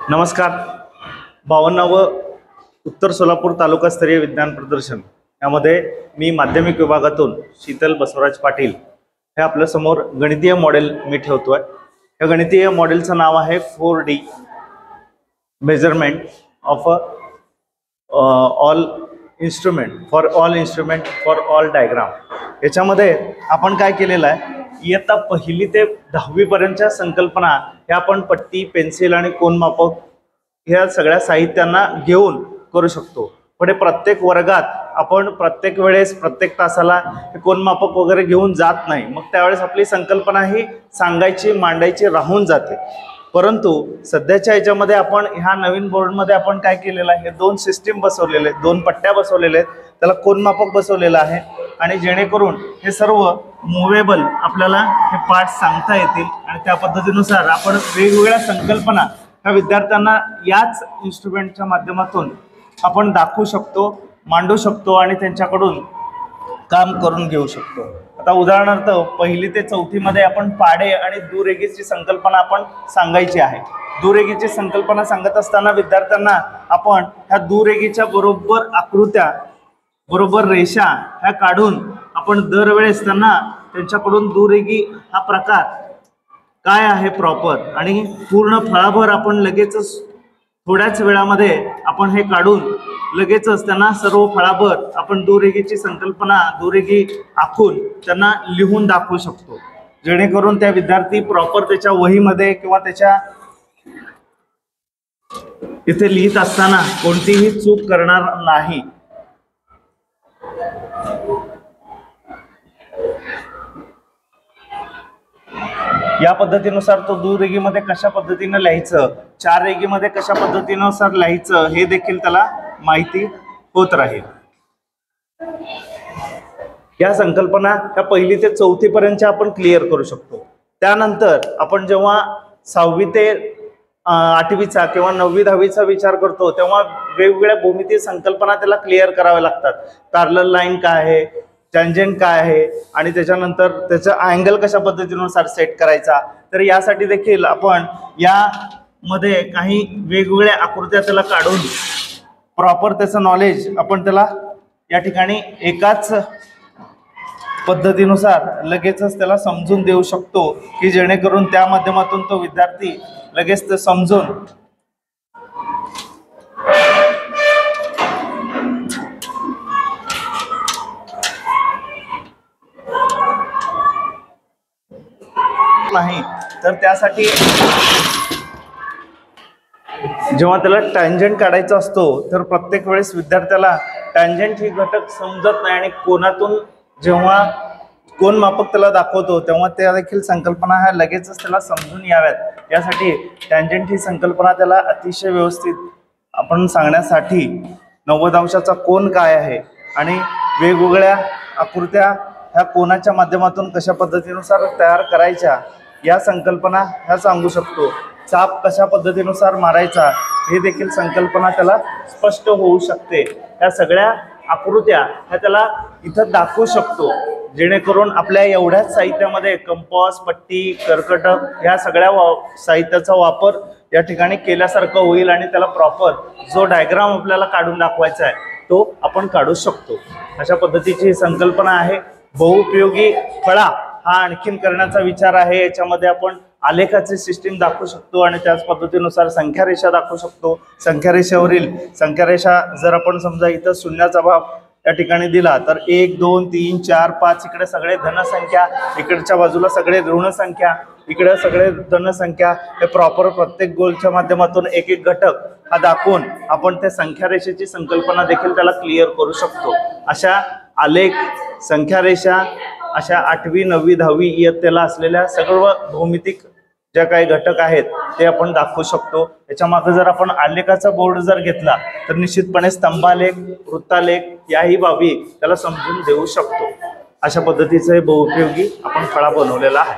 नमस्कार. 52व उत्तर सोलापूर तालुकास्तरीय विज्ञान प्रदर्शन यामध्ये मी माध्यमिक विभागातून शीतल बसवराज पाटील हे आपल्या समोर गणितीय मॉडेल मी ठेवतोय. या गणितीय मॉडेलचं नाव आहे 4D measurement of all instrument for all diagram. याच्यामध्ये आपण काय केलेलं आहे, इयत्ता पहिली ते 10वी पर्यंतच्या संकल्पना ह्या आपण पट्टी, पेन्सिल आणि कोनमापक ह्या सगळ्या साहित्यांना घेऊन करू शकतो. पण प्रत्येक वर्गात आपण प्रत्येक वेळेस प्रत्येक तासाला कोनमापक वगैरे घेऊन जात नाही. मग त्यावेळेस आपली संकल्पना ही सांगायची, मांडायची राहून जाते. परंतु सध्याच्या याच्यामध्ये आपण ह्या नवीन बोर्डमध्ये आपण काय केलेलं आहे, दोन सिस्टीम बसवलेले आहेत, दोन पट्ट्या बसवलेल्या आहेत, त्याला कोनमापक बसवलेलं आहे आणि जेणेकरून हे सर्व मुव्हेबल आपल्याला हे पार्ट सांगता येतील आणि त्या पद्धतीनुसार आपण वेगवेगळ्या संकल्पना ह्या विद्यार्थ्यांना याच इन्स्ट्रुमेंटच्या माध्यमातून आपण दाखवू शकतो, मांडू शकतो आणि त्यांच्याकडून काम करून घेऊ शकतो. आता उदाहरणार्थ पहिली ते चौथीमध्ये आपण पाढे आणि दुरेघीची संकल्पना आपण सांगायची आहे. दुरेघीची संकल्पना सांगत असताना विद्यार्थ्यांना आपण ह्या दुरेघीच्या बरोबर आकृत्या, बरोबर रेषा ह्या काढून आपण दरवेळेस त्यांना त्यांच्याकडून दुरेघी हा प्रकार काय आहे प्रॉपर आणि पूर्ण फळाभर आपण लगेचच थोड्याच वेळामध्ये आपण हे काढून लगेचच त्यांना सर्व फळाभर आपण दुरेघीची संकल्पना, दुरेघी आखून त्यांना लिहून दाखवू शकतो. जेणेकरून त्या विद्यार्थी प्रॉपर त्याच्या वहीमध्ये किंवा त्याच्या इथे लिहित असताना कोणतीही चूक करणार नाही. या पद्धतीनुसार तो दुरेघीमध्ये कशा पद्धतीने लिहायचं, चार रेघीमध्ये कशा पद्धतीनुसार लिहायचं हे देखील त्याला माहिती होत राहील. या संकल्पना ह्या पहिली ते चौथी पर्यंतच्या आपण क्लिअर करू शकतो. त्यानंतर आपण जेव्हा 6वी ते 8वीचा किंवा 9वी 10वीचा विचार करतो तेव्हा वेगवेगळ्या भूमितीय संकल्पना त्याला क्लिअर कराव्या लागतात. पॅरलल लाईन काय आहे, टँजंट काय आहे आणि त्याच्यानंतर त्याचा अँगल कशा पद्धतीनुसार सेट करायचा. तर यासाठी देखील आपण यामध्ये काही वेगवेगळ्या आकृत्या त्याला काढून प्रॉपर त्याचं नॉलेज आपण त्याला या ठिकाणी एकाच पद्धतीनुसार लगेचच त्याला समजून देऊ शकतो की जेणेकरून त्या माध्यमातून तो विद्यार्थी लगेच ते समजून नाही. तर त्यासाठी जेव्हा त्याला टँजंट काढायचा असतो तर प्रत्येक वेळेस विद्यार्थ्याला टँजंट ही घटक समजत नाही आणि कोनातून जेव्हा कोन मापक त्याला दाखवतो तेव्हा त्या देखील संकल्पना ह्या लगेचच त्याला समजून याव्यात. यासाठी टँजंट ही संकल्पना त्याला अतिशय व्यवस्थित आपण सांगण्यासाठी 90 अंशाचा कोन काय आहे आणि वेगवेगळ्या आकृत्या ह्या कोनाच्या माध्यमातून कशा पद्धतीनुसार तयार करायच्या या संकल्पना ह्या सांगू शकतो. चाप कशा पद्धतीनुसार मारायचा हे देखील संकल्पना त्याला स्पष्ट होऊ शकते. या सगळ्या आकृत्या ह्या त्याला इथं दाखवू शकतो. जेणेकरून आपल्या एवढ्याच साहित्यामध्ये कंपास, पट्टी, कर्कटक ह्या सगळ्या साहित्याचा वापर या ठिकाणी केल्यासारखं होईल आणि त्याला प्रॉपर जो डायग्राम आपल्याला काढून दाखवायचा आहे तो आपण काढू शकतो. अशा पद्धतीची संकल्पना आहे. बहुउपयोगी फळा हा आणखीन करण्याचा विचार आहे. याच्यामध्ये आपण आलेखाचे सिस्टीम दाखवू शकतो आणि त्याच पद्धतीनुसार संख्यारेषा दाखवू शकतो. संख्यारेषेवरील संख्यारेषा जर आपण समजा इथं शून्याचा भाग या ठिकाणी दिला तर 1 2 3 4 5 इकडे सगळे धनसंख्या, इकडच्या बाजूला सगळे ऋण संख्या, इकडे सगळे धनसंख्या, हे प्रॉपर प्रत्येक गोलच्या माध्यमातून एक एक घटक हा दाखवून आपण त्या संख्यारेषेची संकल्पना देखील त्याला क्लिअर करू शकतो. अशा आलेख, संख्यारेषा अशा 8वी 9वी 10वी इयत्तेला असलेल्या सर्व भौमितिक ज्या काही घटक आहेत ते आपण दाखवू शकतो. याच्या मागे जर आपण आलेखाचा बोर्ड जर घेतला तर निश्चितपणे स्तंभालेख, वृत्तालेख याही बाबी त्याला समजून देऊ शकतो. अशा पद्धतीचे बहुउपयोगी आपण फळा बनवलेला आहे.